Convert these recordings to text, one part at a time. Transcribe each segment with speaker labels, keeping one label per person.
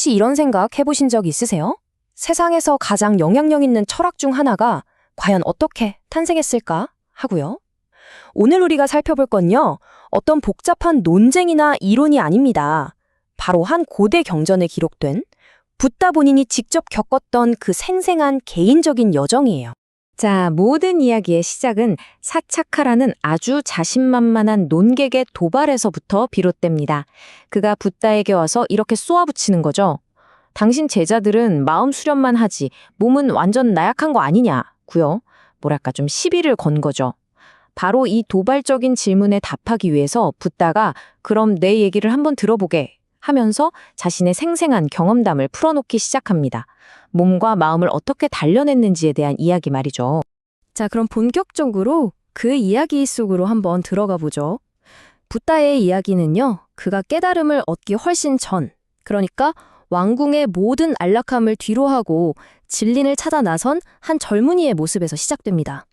Speaker 1: 혹시 이런 생각 해보신 적 있으세요? 세상에서 가장 영향력 있는 철학 중 하나가 과연 어떻게 탄생했을까 하고요. 오늘 우리가 살펴볼 건요, 어떤 복잡한 논쟁이나 이론이 아닙니다. 바로 한 고대 경전에 기록된 붓다 본인이 직접 겪었던 그 생생한 개인적인 여정이에요. 자, 모든 이야기의 시작은 사차카라는 아주 자신만만한 논객의 도발에서부터 비롯됩니다. 그가 붓다에게 와서 이렇게 쏘아붙이는 거죠. 당신 제자들은 마음 수련만 하지 몸은 완전 나약한 거 아니냐고요. 뭐랄까 좀 시비를 건 거죠. 바로 이 도발적인 질문에 답하기 위해서 붓다가 그럼 내 얘기를 한번 들어보게 하면서 자신의 생생한 경험담을 풀어놓기 시작합니다. 몸과 마음을 어떻게 단련했는지에 대한 이야기 말이죠. 자, 그럼 본격적으로 그 이야기 속으로 한번 들어가 보죠. 붓다의 이야기는요, 그가 깨달음을 얻기 훨씬 전, 그러니까 왕궁의 모든 안락함을 뒤로하고 진리를 찾아 나선 한 젊은이의 모습에서 시작됩니다.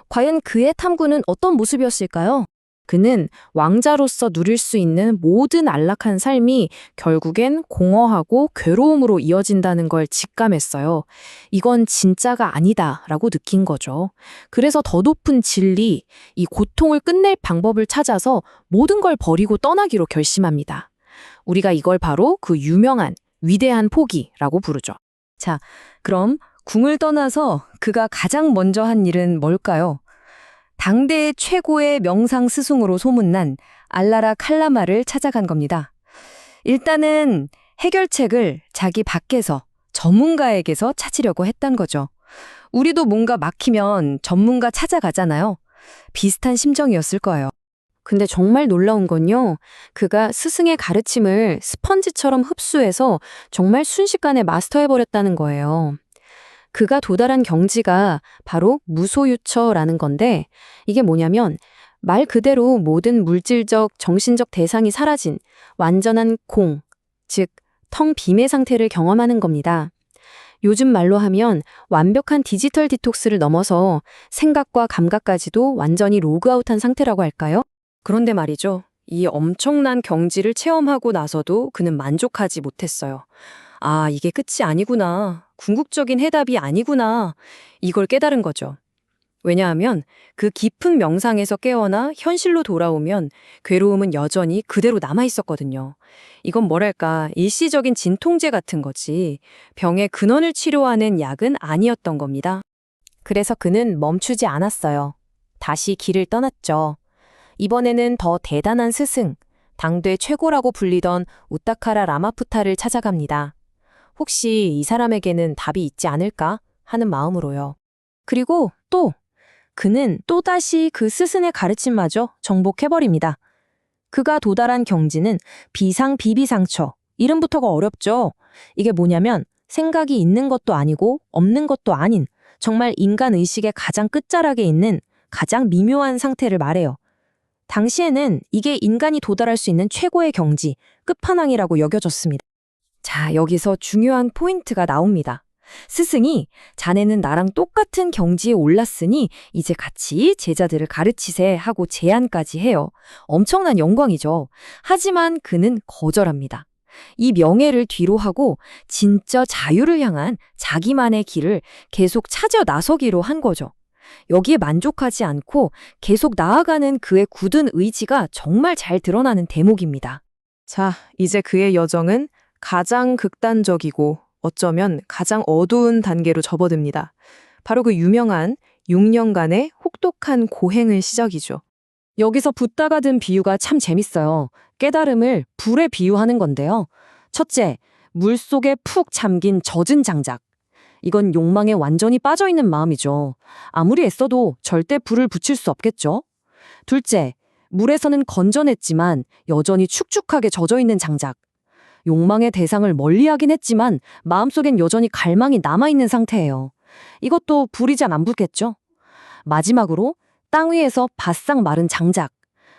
Speaker 1: 과연 그의 탐구는 어떤 모습이었을까요? 그는 왕자로서 누릴 수 있는 모든 안락한 삶이 결국엔 공허하고 괴로움으로 이어진다는 걸 직감했어요. 이건 진짜가 아니다라고 느낀 거죠. 그래서 더 높은 진리, 이 고통을 끝낼 방법을 찾아서 모든 걸 버리고 떠나기로 결심합니다. 우리가 이걸 바로 그 유명한 위대한 포기라고 부르죠. 자, 그럼 궁을 떠나서 그가 가장 먼저 한 일은 뭘까요? 당대의 최고의 명상 스승으로 소문난 알라라 칼라마를 찾아간 겁니다. 일단은 해결책을 자기 밖에서 전문가에게서 찾으려고 했던 거죠. 우리도 뭔가 막히면 전문가 찾아가잖아요. 비슷한 심정이었을 거예요. 근데 정말 놀라운 건요, 그가 스승의 가르침을 스펀지처럼 흡수해서 정말 순식간에 마스터해버렸다는 거예요. 그가 도달한 경지가 바로 무소유처라는 건데, 이게 뭐냐면 말 그대로 모든 물질적, 정신적 대상이 사라진 완전한 공, 즉 텅 빔의 상태를 경험하는 겁니다. 요즘 말로 하면 완벽한 디지털 디톡스를 넘어서 생각과 감각까지도 완전히 로그아웃한 상태라고 할까요? 그런데 말이죠. 이 엄청난 경지를 체험하고 나서도 그는 만족하지 못했어요. 아, 이게 끝이 아니구나. 궁극적인 해답이 아니구나. 이걸 깨달은 거죠. 왜냐하면 그 깊은 명상에서 깨어나 현실로 돌아오면 괴로움은 여전히 그대로 남아있었거든요. 이건 뭐랄까, 일시적인 진통제 같은 거지. 병의 근원을 치료하는 약은 아니었던 겁니다. 그래서 그는 멈추지 않았어요. 다시 길을 떠났죠. 이번에는 더 대단한 스승, 당대 최고라고 불리던 우타카라 라마푸타를 찾아갑니다. 혹시 이 사람에게는 답이 있지 않을까 하는 마음으로요. 그리고 그는 또다시 그 스승의 가르침마저 정복해버립니다. 그가 도달한 경지는 비상비비상처, 이름부터가 어렵죠. 이게 뭐냐면 생각이 있는 것도 아니고 없는 것도 아닌 정말 인간 의식의 가장 끝자락에 있는 가장 미묘한 상태를 말해요. 당시에는 이게 인간이 도달할 수 있는 최고의 경지, 끝판왕이라고 여겨졌습니다. 자, 여기서 중요한 포인트가 나옵니다. 스승이 자네는 나랑 똑같은 경지에 올랐으니 이제 같이 제자들을 가르치세 하고 제안까지 해요. 엄청난 영광이죠. 하지만 그는 거절합니다. 이 명예를 뒤로 하고 진짜 자유를 향한 자기만의 길을 계속 찾아 나서기로 한 거죠. 여기에 만족하지 않고 계속 나아가는 그의 굳은 의지가 정말 잘 드러나는 대목입니다. 자, 이제 그의 여정은 가장 극단적이고 어쩌면 가장 어두운 단계로 접어듭니다. 바로 그 유명한 6년간의 혹독한 고행의 시작이죠. 여기서 붓다가 든 비유가 참 재밌어요. 깨달음을 불에 비유하는 건데요. 첫째, 물속에 푹 잠긴 젖은 장작. 이건 욕망에 완전히 빠져있는 마음이죠. 아무리 애써도 절대 불을 붙일 수 없겠죠. 둘째, 물에서는 건져냈지만 여전히 축축하게 젖어있는 장작. 욕망의 대상을 멀리하긴 했지만 마음속엔 여전히 갈망이 남아있는 상태예요. 이것도 불이 잘 안 붙겠죠. 마지막으로 땅 위에서 바싹 마른 장작.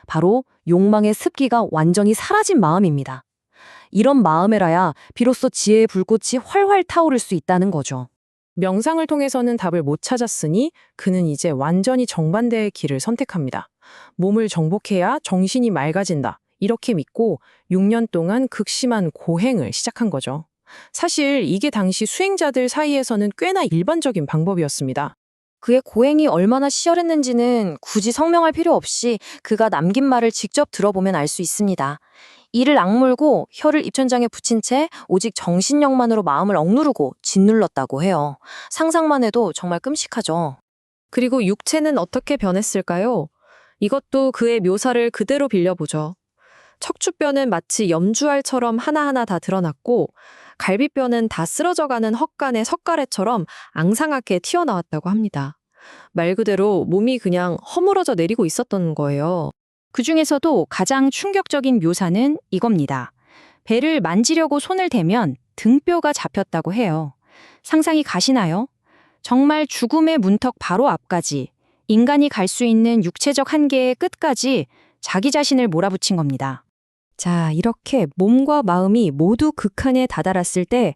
Speaker 1: 바로 욕망의 습기가 완전히 사라진 마음입니다. 이런 마음에라야 비로소 지혜의 불꽃이 활활 타오를 수 있다는 거죠. 명상을 통해서는 답을 못 찾았으니 그는 이제 완전히 정반대의 길을 선택합니다. 몸을 정복해야 정신이 맑아진다. 이렇게 믿고 6년 동안 극심한 고행을 시작한 거죠.
Speaker 2: 사실 이게 당시 수행자들 사이에서는 꽤나 일반적인 방법이었습니다.
Speaker 1: 그의 고행이 얼마나 치열했는지는 굳이 설명할 필요 없이 그가 남긴 말을 직접 들어보면 알 수 있습니다. 이를 악물고 혀를 입천장에 붙인 채 오직 정신력만으로 마음을 억누르고 짓눌렀다고 해요. 상상만 해도 정말 끔찍하죠.
Speaker 3: 그리고 육체는 어떻게 변했을까요? 이것도 그의 묘사를 그대로 빌려보죠. 척추뼈는 마치 염주알처럼 하나하나 다 드러났고 갈비뼈는 다 쓰러져가는 헛간의 석가래처럼 앙상하게 튀어나왔다고 합니다. 말 그대로 몸이 그냥 허물어져 내리고 있었던 거예요.
Speaker 1: 그 중에서도 가장 충격적인 묘사는 이겁니다. 배를 만지려고 손을 대면 등뼈가 잡혔다고 해요. 상상이 가시나요? 정말 죽음의 문턱 바로 앞까지 인간이 갈 수 있는 육체적 한계의 끝까지 자기 자신을 몰아붙인 겁니다. 자, 이렇게 몸과 마음이 모두 극한에 다다랐을 때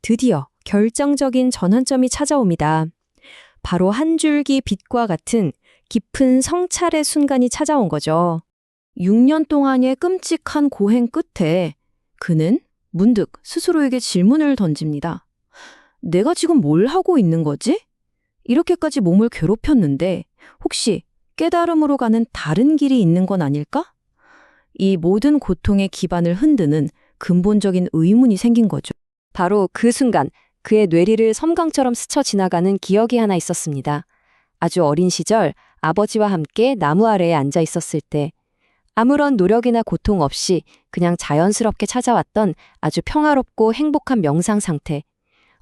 Speaker 1: 드디어 결정적인 전환점이 찾아옵니다. 바로 한 줄기 빛과 같은 깊은 성찰의 순간이 찾아온 거죠. 6년 동안의 끔찍한 고행 끝에 그는 문득 스스로에게 질문을 던집니다. 내가 지금 뭘 하고 있는 거지? 이렇게까지 몸을 괴롭혔는데 혹시 깨달음으로 가는 다른 길이 있는 건 아닐까? 이 모든 고통의 기반을 흔드는 근본적인 의문이 생긴 거죠. 바로 그 순간 그의 뇌리를 섬광처럼 스쳐 지나가는 기억이 하나 있었습니다. 아주 어린 시절 아버지와 함께 나무 아래에 앉아 있었을 때 아무런 노력이나 고통 없이 그냥 자연스럽게 찾아왔던 아주 평화롭고 행복한 명상 상태.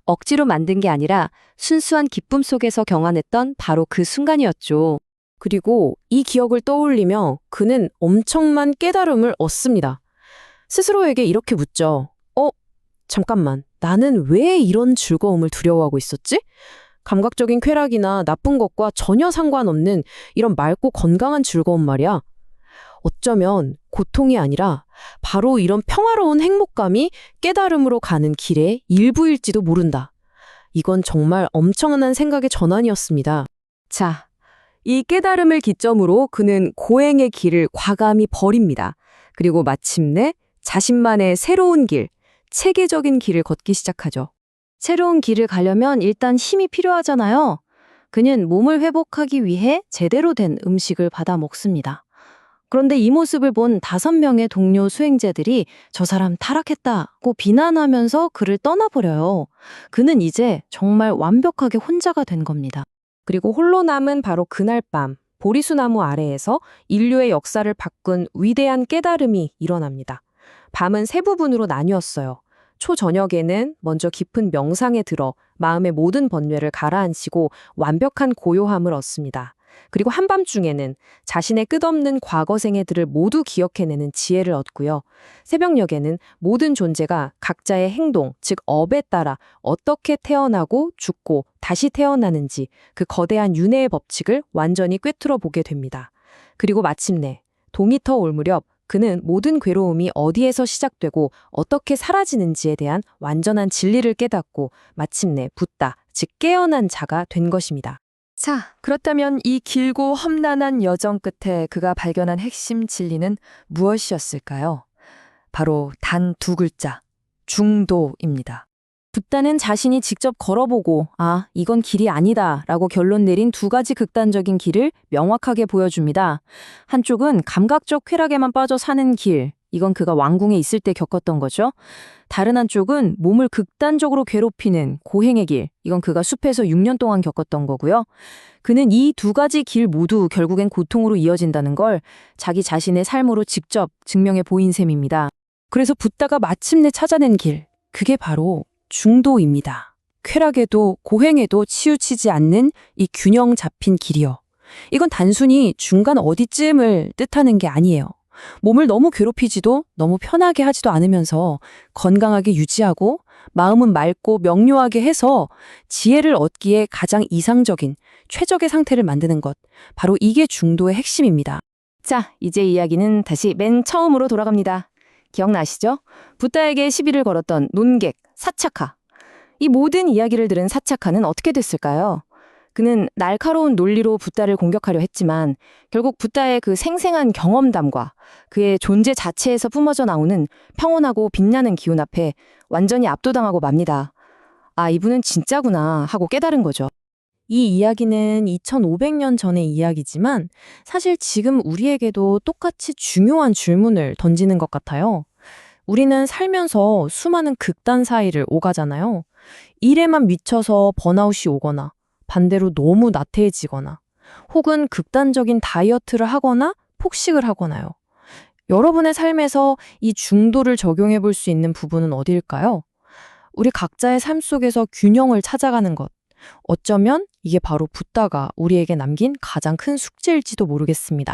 Speaker 1: 억지로 만든 게 아니라 순수한 기쁨 속에서 경환했던 바로 그 순간이었죠.
Speaker 2: 그리고 이 기억을 떠올리며 그는 엄청난 깨달음을 얻습니다. 스스로에게 이렇게 묻죠. 잠깐만, 나는 왜 이런 즐거움을 두려워하고 있었지? 감각적인 쾌락이나 나쁜 것과 전혀 상관없는 이런 맑고 건강한 즐거움 말이야. 어쩌면 고통이 아니라 바로 이런 평화로운 행복감이 깨달음으로 가는 길의 일부일지도 모른다. 이건 정말 엄청난 생각의 전환이었습니다.
Speaker 1: 자, 이 깨달음을 기점으로 그는 고행의 길을 과감히 버립니다. 그리고 마침내 자신만의 새로운 길, 체계적인 길을 걷기 시작하죠. 새로운 길을 가려면 일단 힘이 필요하잖아요. 그는 몸을 회복하기 위해 제대로 된 음식을 받아 먹습니다. 그런데 이 모습을 본 5명의 동료 수행자들이 저 사람 타락했다고 비난하면서 그를 떠나버려요. 그는 이제 정말 완벽하게 혼자가 된 겁니다. 그리고 홀로 남은 바로 그날 밤, 보리수나무 아래에서 인류의 역사를 바꾼 위대한 깨달음이 일어납니다. 밤은 세 부분으로 나뉘었어요. 초저녁에는 먼저 깊은 명상에 들어 마음의 모든 번뇌를 가라앉히고 완벽한 고요함을 얻습니다. 그리고 한밤중에는 자신의 끝없는 과거 생애들을 모두 기억해내는 지혜를 얻고요. 새벽녘에는 모든 존재가 각자의 행동, 즉 업에 따라 어떻게 태어나고 죽고 다시 태어나는지 그 거대한 윤회의 법칙을 완전히 꿰뚫어 보게 됩니다. 그리고 마침내 동이 터올 무렵 그는 모든 괴로움이 어디에서 시작되고 어떻게 사라지는지에 대한 완전한 진리를 깨닫고 마침내 붓다, 즉 깨어난 자가 된 것입니다.
Speaker 3: 자, 그렇다면 이 길고 험난한 여정 끝에 그가 발견한 핵심 진리는 무엇이었을까요? 바로 단 2글자, 중도입니다.
Speaker 1: 붓다는 자신이 직접 걸어보고 이건 길이 아니다 라고 결론 내린 2가지 극단적인 길을 명확하게 보여줍니다. 한쪽은 감각적 쾌락에만 빠져 사는 길, 이건 그가 왕궁에 있을 때 겪었던 거죠. 다른 한쪽은 몸을 극단적으로 괴롭히는 고행의 길, 이건 그가 숲에서 6년 동안 겪었던 거고요. 그는 이 2가지 길 모두 결국엔 고통으로 이어진다는 걸 자기 자신의 삶으로 직접 증명해 보인 셈입니다. 그래서 붓다가 마침내 찾아낸 길, 그게 바로 중도입니다. 쾌락에도 고행에도 치우치지 않는 이 균형 잡힌 길이요. 이건 단순히 중간 어디쯤을 뜻하는 게 아니에요. 몸을 너무 괴롭히지도 너무 편하게 하지도 않으면서 건강하게 유지하고 마음은 맑고 명료하게 해서 지혜를 얻기에 가장 이상적인 최적의 상태를 만드는 것. 바로 이게 중도의 핵심입니다. 자, 이제 이야기는 다시 맨 처음으로 돌아갑니다. 기억나시죠? 붓다에게 시비를 걸었던 논객 사차카. 이 모든 이야기를 들은 사차카는 어떻게 됐을까요? 그는 날카로운 논리로 붓다를 공격하려 했지만 결국 붓다의 그 생생한 경험담과 그의 존재 자체에서 뿜어져 나오는 평온하고 빛나는 기운 앞에 완전히 압도당하고 맙니다. 아, 이분은 진짜구나 하고 깨달은 거죠.
Speaker 2: 이 이야기는 2500년 전의 이야기지만 사실 지금 우리에게도 똑같이 중요한 질문을 던지는 것 같아요. 우리는 살면서 수많은 극단 사이를 오가잖아요. 일에만 미쳐서 번아웃이 오거나 반대로 너무 나태해지거나 혹은 극단적인 다이어트를 하거나 폭식을 하거나요. 여러분의 삶에서 이 중도를 적용해 볼 수 있는 부분은 어디일까요? 우리 각자의 삶 속에서 균형을 찾아가는 것. 어쩌면 이게 바로 붓다가 우리에게 남긴 가장 큰 숙제일지도 모르겠습니다.